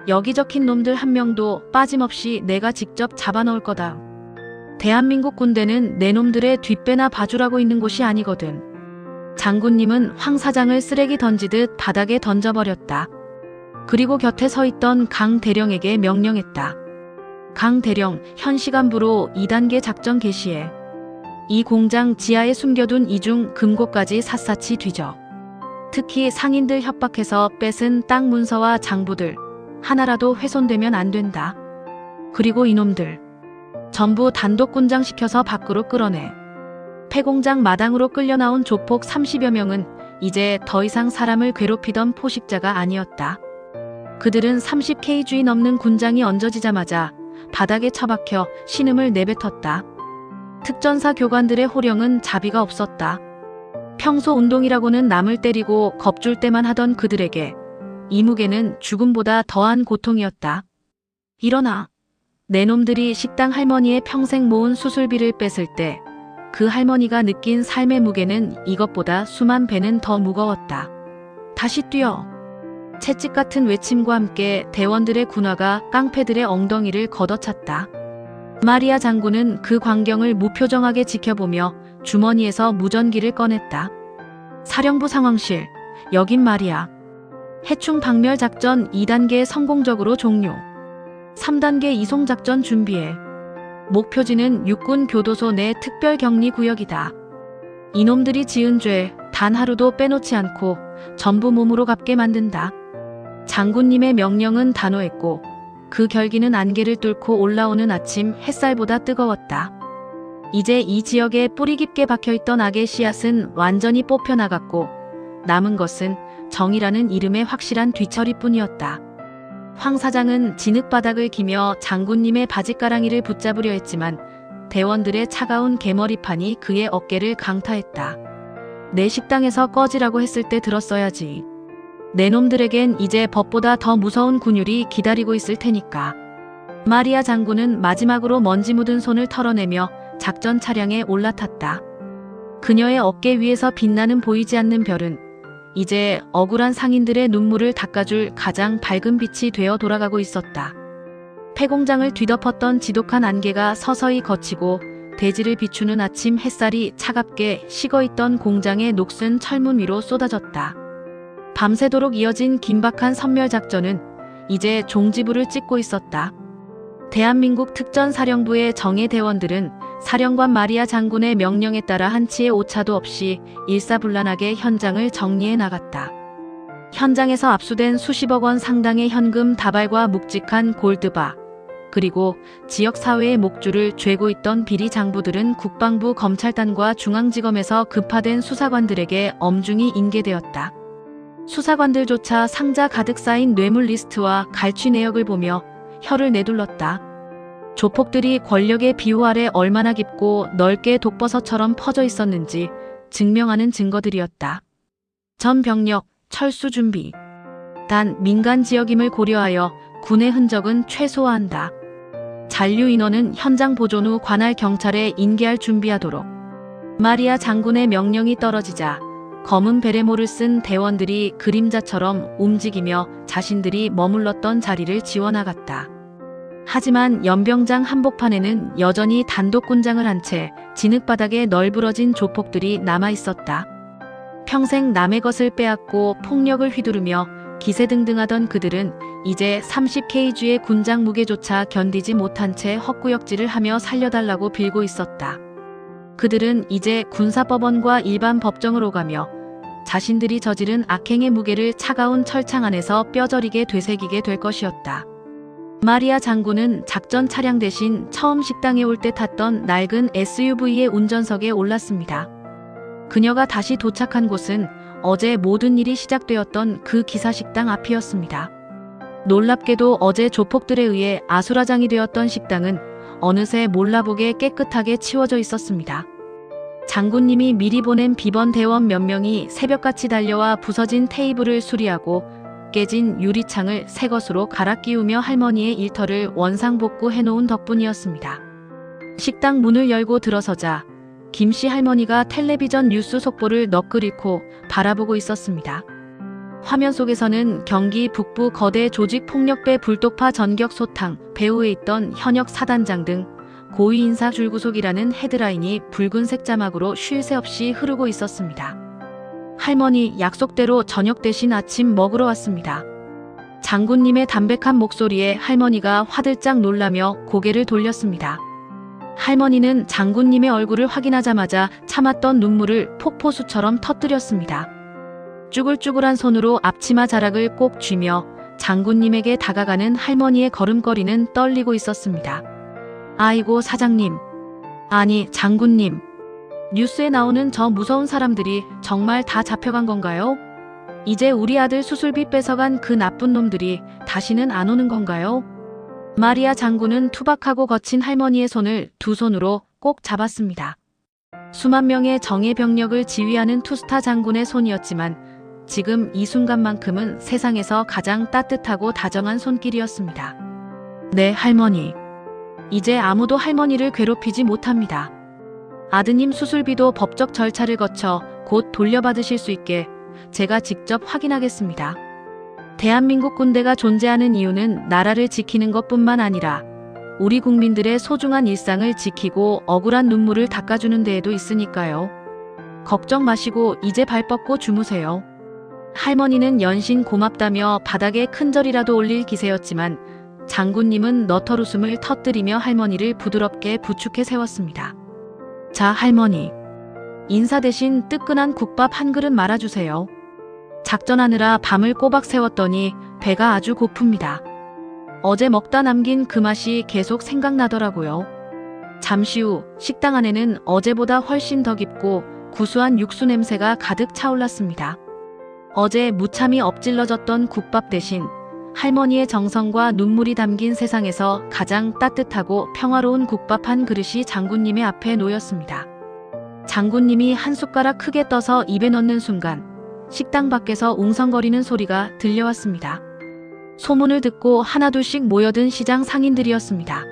여기 적힌 놈들 한 명도 빠짐없이 내가 직접 잡아넣을 거다. 대한민국 군대는 내 놈들의 뒷배나 봐주라고 있는 곳이 아니거든. 장군님은 황 사장을 쓰레기 던지듯 바닥에 던져버렸다. 그리고 곁에 서 있던 강 대령에게 명령했다. 강 대령, 현 시간부로 2단계 작전 개시해. 이 공장 지하에 숨겨둔 이중 금고까지 샅샅이 뒤져. 특히 상인들 협박해서 뺏은 땅 문서와 장부들 하나라도 훼손되면 안 된다. 그리고 이놈들 전부 단독 군장시켜서 밖으로 끌어내. 폐공장 마당으로 끌려나온 조폭 30여 명은 이제 더 이상 사람을 괴롭히던 포식자가 아니었다. 그들은 30kg 넘는 군장이 얹어지자마자 바닥에 처박혀 신음을 내뱉었다. 특전사 교관들의 호령은 자비가 없었다. 평소 운동이라고는 남을 때리고 겁줄 때만 하던 그들에게 이 무게는 죽음보다 더한 고통이었다. 일어나. 내 놈들이 식당 할머니의 평생 모은 수술비를 뺏을 때 그 할머니가 느낀 삶의 무게는 이것보다 수만 배는 더 무거웠다. 다시 뛰어. 채찍 같은 외침과 함께 대원들의 군화가 깡패들의 엉덩이를 걷어찼다. 마리아 장군은 그 광경을 무표정하게 지켜보며 주머니에서 무전기를 꺼냈다. 사령부 상황실, 여긴 마리아. 해충 박멸 작전 2단계 성공적으로 종료. 3단계 이송 작전 준비해. 목표지는 육군 교도소 내 특별격리구역이다. 이놈들이 지은 죄 단 하루도 빼놓지 않고 전부 몸으로 갚게 만든다. 장군님의 명령은 단호했고 그 결기는 안개를 뚫고 올라오는 아침 햇살보다 뜨거웠다. 이제 이 지역에 뿌리 깊게 박혀있던 악의 씨앗은 완전히 뽑혀나갔고 남은 것은 정의라는 이름의 확실한 뒤처리뿐이었다. 황 사장은 진흙바닥을 기며 장군님의 바짓가랑이를 붙잡으려 했지만 대원들의 차가운 개머리판이 그의 어깨를 강타했다. 내 식당에서 꺼지라고 했을 때 들었어야지. 내 놈들에겐 이제 법보다 더 무서운 군율이 기다리고 있을 테니까. 마리아 장군은 마지막으로 먼지 묻은 손을 털어내며 작전 차량에 올라탔다. 그녀의 어깨 위에서 빛나는 보이지 않는 별은 이제 억울한 상인들의 눈물을 닦아줄 가장 밝은 빛이 되어 돌아가고 있었다. 폐공장을 뒤덮었던 지독한 안개가 서서히 걷히고 대지를 비추는 아침 햇살이 차갑게 식어있던 공장의 녹슨 철문 위로 쏟아졌다. 밤새도록 이어진 긴박한 선멸작전은 이제 종지부를 찍고 있었다. 대한민국 특전사령부의 정예 대원들은 사령관 마리아 장군의 명령에 따라 한치의 오차도 없이 일사불란하게 현장을 정리해 나갔다. 현장에서 압수된 수십억 원 상당의 현금 다발과 묵직한 골드바, 그리고 지역사회의 목줄을 죄고 있던 비리 장부들은 국방부 검찰단과 중앙지검에서 급파된 수사관들에게 엄중히 인계되었다. 수사관들조차 상자 가득 쌓인 뇌물 리스트와 갈취 내역을 보며 혀를 내둘렀다. 조폭들이 권력의 비호 아래 얼마나 깊고 넓게 독버섯처럼 퍼져 있었는지 증명하는 증거들이었다. 전 병력, 철수 준비. 단 민간 지역임을 고려하여 군의 흔적은 최소화한다. 잔류 인원은 현장 보존 후 관할 경찰에 인계할 준비하도록. 마리아 장군의 명령이 떨어지자 검은 베레모를 쓴 대원들이 그림자처럼 움직이며 자신들이 머물렀던 자리를 지워나갔다. 하지만 연병장 한복판에는 여전히 단독군장을 한 채 진흙바닥에 널브러진 조폭들이 남아있었다. 평생 남의 것을 빼앗고 폭력을 휘두르며 기세등등하던 그들은 이제 30kg의 군장 무게조차 견디지 못한 채 헛구역질을 하며 살려달라고 빌고 있었다. 그들은 이제 군사법원과 일반 법정을 오가며 자신들이 저지른 악행의 무게를 차가운 철창 안에서 뼈저리게 되새기게 될 것이었다. 마리아 장군은 작전 차량 대신 처음 식당에 올 때 탔던 낡은 SUV의 운전석에 올랐습니다. 그녀가 다시 도착한 곳은 어제 모든 일이 시작되었던 그 기사식당 앞이었습니다. 놀랍게도 어제 조폭들에 의해 아수라장이 되었던 식당은 어느새 몰라보게 깨끗하게 치워져 있었습니다. 장군님이 미리 보낸 비번 대원 몇 명이 새벽같이 달려와 부서진 테이블을 수리하고 깨진 유리창을 새 것으로 갈아 끼우며 할머니의 일터를 원상복구 해놓은 덕분이었습니다. 식당 문을 열고 들어서자 김씨 할머니가 텔레비전 뉴스 속보를 넋 잃고 바라보고 있었습니다. 화면 속에서는 경기 북부 거대 조직폭력배 불독파 전격 소탕, 배후에 있던 현역 사단장 등 고위 인사 줄구속이라는 헤드라인이 붉은색 자막으로 쉴 새 없이 흐르고 있었습니다. 할머니, 약속대로 저녁 대신 아침 먹으러 왔습니다. 장군님의 담백한 목소리에 할머니가 화들짝 놀라며 고개를 돌렸습니다. 할머니는 장군님의 얼굴을 확인하자마자 참았던 눈물을 폭포수처럼 터뜨렸습니다. 쭈글쭈글한 손으로 앞치마 자락을 꼭 쥐며 장군님에게 다가가는 할머니의 걸음걸이는 떨리고 있었습니다. 아이고 사장님, 아니 장군님, 뉴스에 나오는 저 무서운 사람들이 정말 다 잡혀간 건가요? 이제 우리 아들 수술비 뺏어간 그 나쁜 놈들이 다시는 안 오는 건가요? 마리아 장군은 투박하고 거친 할머니의 손을 두 손으로 꼭 잡았습니다. 수만 명의 정예 병력을 지휘하는 투스타 장군의 손이었지만 지금 이 순간만큼은 세상에서 가장 따뜻하고 다정한 손길이었습니다. 네, 할머니. 이제 아무도 할머니를 괴롭히지 못합니다. 아드님 수술비도 법적 절차를 거쳐 곧 돌려받으실 수 있게 제가 직접 확인하겠습니다. 대한민국 군대가 존재하는 이유는 나라를 지키는 것뿐만 아니라 우리 국민들의 소중한 일상을 지키고 억울한 눈물을 닦아주는 데에도 있으니까요. 걱정 마시고 이제 발 뻗고 주무세요. 할머니는 연신 고맙다며 바닥에 큰절이라도 올릴 기세였지만 장군님은 너털 웃음을 터뜨리며 할머니를 부드럽게 부축해 세웠습니다. 자, 할머니. 인사 대신 뜨끈한 국밥 한 그릇 말아주세요. 작전하느라 밤을 꼬박 새웠더니 배가 아주 고픕니다. 어제 먹다 남긴 그 맛이 계속 생각나더라고요. 잠시 후 식당 안에는 어제보다 훨씬 더 깊고 구수한 육수 냄새가 가득 차올랐습니다. 어제 무참히 엎질러졌던 국밥 대신 할머니의 정성과 눈물이 담긴 세상에서 가장 따뜻하고 평화로운 국밥 한 그릇이 장군님의 앞에 놓였습니다. 장군님이 한 숟가락 크게 떠서 입에 넣는 순간 식당 밖에서 웅성거리는 소리가 들려왔습니다. 소문을 듣고 하나둘씩 모여든 시장 상인들이었습니다.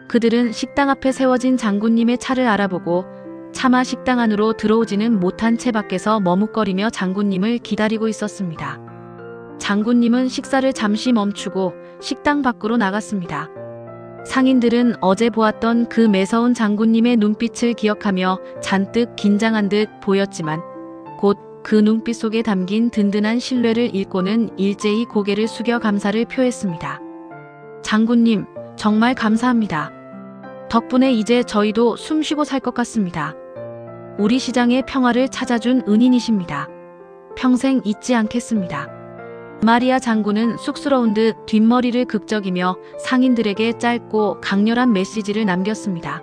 그들은 식당 앞에 세워진 장군님의 차를 알아보고 차마 식당 안으로 들어오지는 못한 채 밖에서 머뭇거리며 장군님을 기다리고 있었습니다. 장군님은 식사를 잠시 멈추고 식당 밖으로 나갔습니다. 상인들은 어제 보았던 그 매서운 장군님의 눈빛을 기억하며 잔뜩 긴장한 듯 보였지만 곧 그 눈빛 속에 담긴 든든한 신뢰를 읽고는 일제히 고개를 숙여 감사를 표했습니다. 장군님, 정말 감사합니다. 덕분에 이제 저희도 숨쉬고 살 것 같습니다. 우리 시장의 평화를 찾아준 은인이십니다. 평생 잊지 않겠습니다. 마리아 장군은 쑥스러운 듯 뒷머리를 극적이며 상인들에게 짧고 강렬한 메시지를 남겼습니다.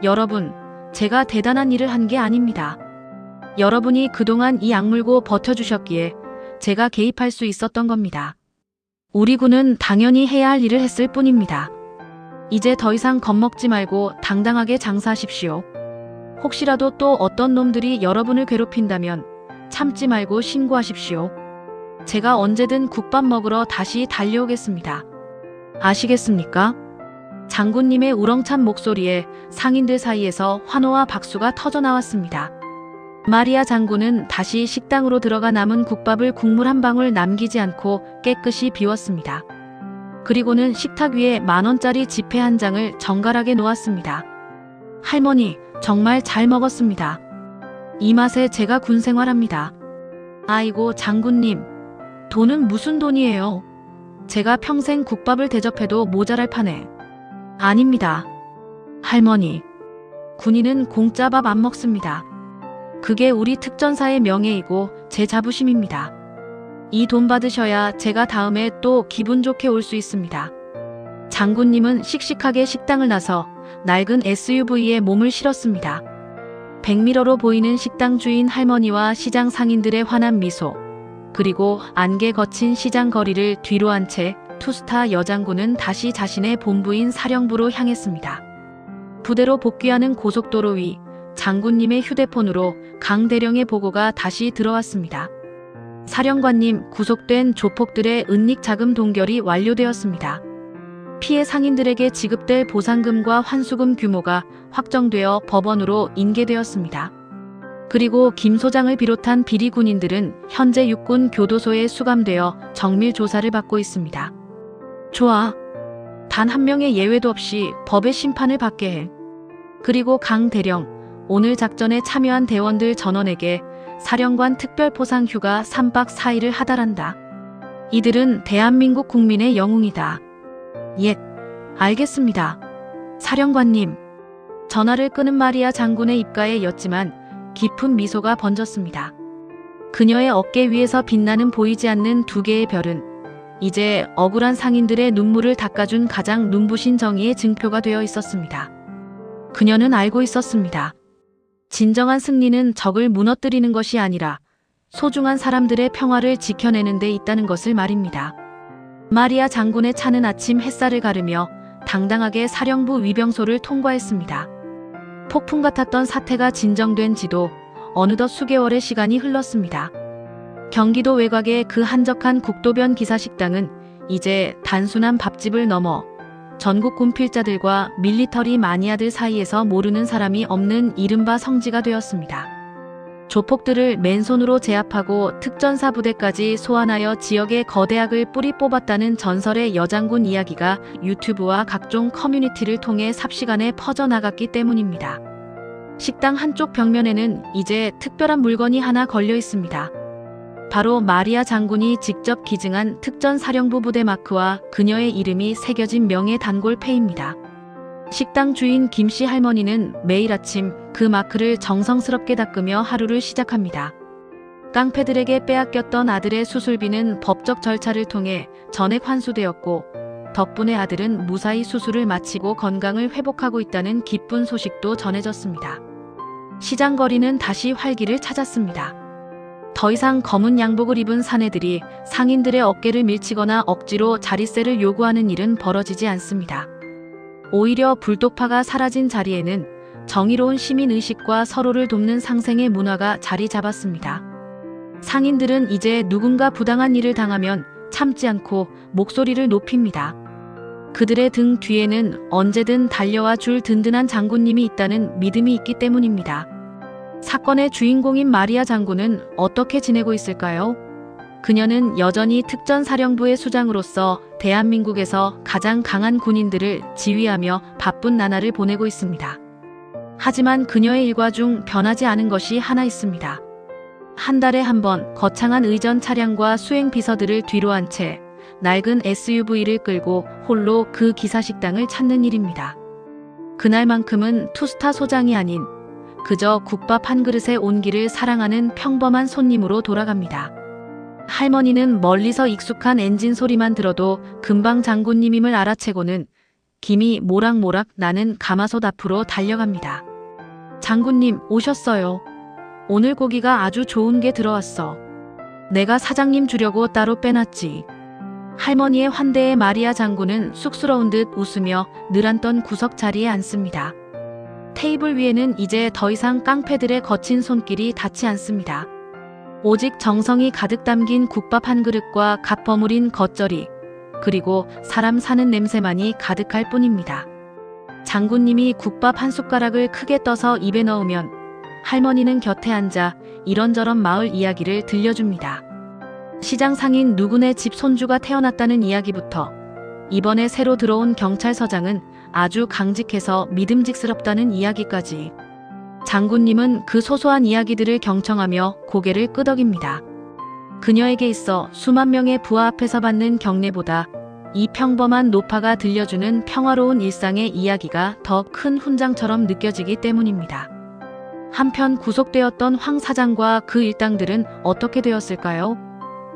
여러분, 제가 대단한 일을 한 게 아닙니다. 여러분이 그동안 이 악물고 버텨주셨기에 제가 개입할 수 있었던 겁니다. 우리 군은 당연히 해야 할 일을 했을 뿐입니다. 이제 더 이상 겁먹지 말고 당당하게 장사하십시오. 혹시라도 또 어떤 놈들이 여러분을 괴롭힌다면 참지 말고 신고하십시오. 제가 언제든 국밥 먹으러 다시 달려오겠습니다. 아시겠습니까? 장군님의 우렁찬 목소리에 상인들 사이에서 환호와 박수가 터져나왔습니다. 마리아 장군은 다시 식당으로 들어가 남은 국밥을 국물 한 방울 남기지 않고 깨끗이 비웠습니다. 그리고는 식탁 위에 10,000원짜리 지폐 한 장을 정갈하게 놓았습니다. 할머니, 정말 잘 먹었습니다. 이 맛에 제가 군 생활합니다. 아이고 장군님, 돈은 무슨 돈이에요? 제가 평생 국밥을 대접해도 모자랄 판에. 아닙니다. 할머니, 군인은 공짜 밥 안 먹습니다. 그게 우리 특전사의 명예이고 제 자부심입니다. 이 돈 받으셔야 제가 다음에 또 기분 좋게 올 수 있습니다. 장군님은 씩씩하게 식당을 나서 낡은 SUV에 몸을 실었습니다. 백미러로 보이는 식당 주인 할머니와 시장 상인들의 환한 미소, 그리고 안개 거친 시장 거리를 뒤로 한 채 투스타 여장군은 다시 자신의 본부인 사령부로 향했습니다. 부대로 복귀하는 고속도로 위 장군님의 휴대폰으로 강 대령의 보고가 다시 들어왔습니다. 사령관님, 구속된 조폭들의 은닉 자금 동결이 완료되었습니다. 피해 상인들에게 지급될 보상금과 환수금 규모가 확정되어 법원으로 인계되었습니다. 그리고 김 소장을 비롯한 비리 군인들은 현재 육군 교도소에 수감되어 정밀 조사를 받고 있습니다. 좋아. 단 한 명의 예외도 없이 법의 심판을 받게 해. 그리고 강 대령, 오늘 작전에 참여한 대원들 전원에게 사령관 특별포상 휴가 3박 4일을 하달한다. 이들은 대한민국 국민의 영웅이다. 예, 알겠습니다. 사령관님. 전화를 끊은 마리아 장군의 입가에 였지만 깊은 미소가 번졌습니다. 그녀의 어깨 위에서 빛나는 보이지 않는 두 개의 별은 이제 억울한 상인들의 눈물을 닦아준 가장 눈부신 정의의 증표가 되어 있었습니다. 그녀는 알고 있었습니다. 진정한 승리는 적을 무너뜨리는 것이 아니라 소중한 사람들의 평화를 지켜내는 데 있다는 것을 말입니다. 마리아 장군의 차는 아침 햇살을 가르며 당당하게 사령부 위병소를 통과했습니다. 폭풍 같았던 사태가 진정된 지도 어느덧 수개월의 시간이 흘렀습니다. 경기도 외곽의 그 한적한 국도변 기사식당은 이제 단순한 밥집을 넘어 전국 군필자들과 밀리터리 마니아들 사이에서 모르는 사람이 없는 이른바 성지가 되었습니다. 조폭들을 맨손으로 제압하고 특전사 부대까지 소환하여 지역의 거대악을 뿌리 뽑았다는 전설의 여장군 이야기가 유튜브와 각종 커뮤니티를 통해 삽시간에 퍼져나갔기 때문입니다. 식당 한쪽 벽면에는 이제 특별한 물건이 하나 걸려 있습니다. 바로 마리아 장군이 직접 기증한 특전사령부 부대 마크와 그녀의 이름이 새겨진 명예 단골패입니다. 식당 주인 김씨 할머니는 매일 아침 그 마크를 정성스럽게 닦으며 하루를 시작합니다. 깡패들에게 빼앗겼던 아들의 수술비는 법적 절차를 통해 전액 환수되었고 덕분에 아들은 무사히 수술을 마치고 건강을 회복하고 있다는 기쁜 소식도 전해졌습니다. 시장 거리는 다시 활기를 찾았습니다. 더 이상 검은 양복을 입은 사내들이 상인들의 어깨를 밀치거나 억지로 자릿세를 요구하는 일은 벌어지지 않습니다. 오히려 불독파가 사라진 자리에는 정의로운 시민의식과 서로를 돕는 상생의 문화가 자리 잡았습니다. 상인들은 이제 누군가 부당한 일을 당하면 참지 않고 목소리를 높입니다. 그들의 등 뒤에는 언제든 달려와 줄 든든한 장군님이 있다는 믿음이 있기 때문입니다. 사건의 주인공인 마리아 장군은 어떻게 지내고 있을까요? 그녀는 여전히 특전사령부의 수장으로서 대한민국에서 가장 강한 군인들을 지휘하며 바쁜 나날을 보내고 있습니다. 하지만 그녀의 일과 중 변하지 않은 것이 하나 있습니다. 한 달에 한 번 거창한 의전 차량과 수행 비서들을 뒤로 한 채 낡은 SUV를 끌고 홀로 그 기사식당을 찾는 일입니다. 그날만큼은 투스타 소장이 아닌 그저 국밥 한 그릇의 온기를 사랑하는 평범한 손님으로 돌아갑니다. 할머니는 멀리서 익숙한 엔진 소리만 들어도 금방 장군님임을 알아채고는 김이 모락모락 나는 가마솥 앞으로 달려갑니다. 장군님, 오셨어요. 오늘 고기가 아주 좋은 게 들어왔어. 내가 사장님 주려고 따로 빼놨지. 할머니의 환대에 마리아 장군은 쑥스러운 듯 웃으며 늘 앉던 구석 자리에 앉습니다. 테이블 위에는 이제 더 이상 깡패들의 거친 손길이 닿지 않습니다. 오직 정성이 가득 담긴 국밥 한 그릇과 갓 버무린 겉절이, 그리고 사람 사는 냄새만이 가득할 뿐입니다. 장군님이 국밥 한 숟가락을 크게 떠서 입에 넣으면 할머니는 곁에 앉아 이런저런 마을 이야기를 들려줍니다. 시장 상인 누구네 집 손주가 태어났다는 이야기부터 이번에 새로 들어온 경찰서장은 아주 강직해서 믿음직스럽다는 이야기까지. 장군님은 그 소소한 이야기들을 경청하며 고개를 끄덕입니다. 그녀에게 있어 수만 명의 부하 앞에서 받는 경례보다 이 평범한 노파가 들려주는 평화로운 일상의 이야기가 더 큰 훈장처럼 느껴지기 때문입니다. 한편 구속되었던 황 사장과 그 일당들은 어떻게 되었을까요?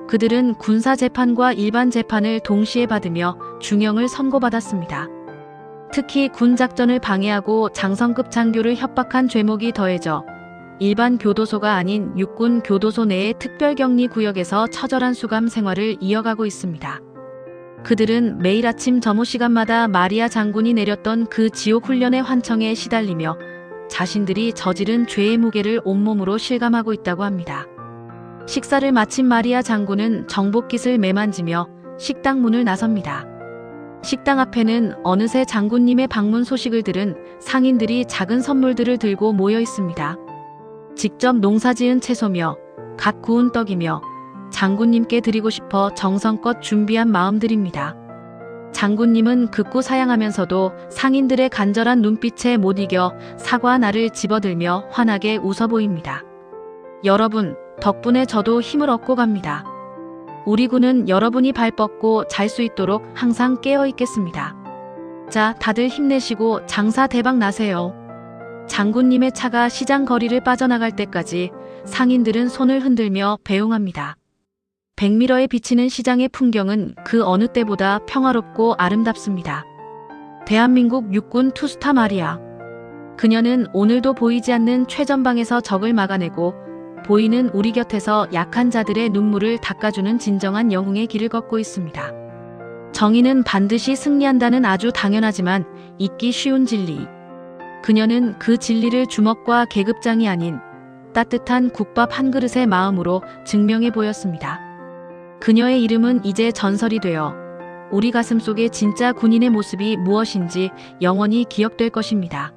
그들은 군사재판과 일반 재판을 동시에 받으며 중형을 선고받았습니다. 특히 군작전을 방해하고 장성급 장교를 협박한 죄목이 더해져 일반 교도소가 아닌 육군 교도소 내의 특별격리 구역에서 처절한 수감 생활을 이어가고 있습니다. 그들은 매일 아침 점호 시간마다 마리아 장군이 내렸던 그 지옥 훈련의 환청에 시달리며 자신들이 저지른 죄의 무게를 온몸으로 실감하고 있다고 합니다. 식사를 마친 마리아 장군은 정복깃을 매만지며 식당 문을 나섭니다. 식당 앞에는 어느새 장군님의 방문 소식을 들은 상인들이 작은 선물들을 들고 모여 있습니다. 직접 농사지은 채소며 갓 구운 떡이며 장군님께 드리고 싶어 정성껏 준비한 마음들입니다. 장군님은 극구 사양하면서도 상인들의 간절한 눈빛에 못 이겨 사과 하나를 집어들며 환하게 웃어 보입니다. 여러분, 덕분에 저도 힘을 얻고 갑니다. 우리 군은 여러분이 발 뻗고 잘 수 있도록 항상 깨어 있겠습니다. 자, 다들 힘내시고 장사 대박 나세요. 장군님의 차가 시장 거리를 빠져나갈 때까지 상인들은 손을 흔들며 배웅합니다. 백미러에 비치는 시장의 풍경은 그 어느 때보다 평화롭고 아름답습니다. 대한민국 육군 투스타 마리아. 그녀는 오늘도 보이지 않는 최전방에서 적을 막아내고 보이는 우리 곁에서 약한 자들의 눈물을 닦아주는 진정한 영웅의 길을 걷고 있습니다. 정의는 반드시 승리한다는 아주 당연하지만 잊기 쉬운 진리. 그녀는 그 진리를 주먹과 계급장이 아닌 따뜻한 국밥 한 그릇의 마음으로 증명해 보였습니다. 그녀의 이름은 이제 전설이 되어 우리 가슴 속에 진짜 군인의 모습이 무엇인지 영원히 기억될 것입니다.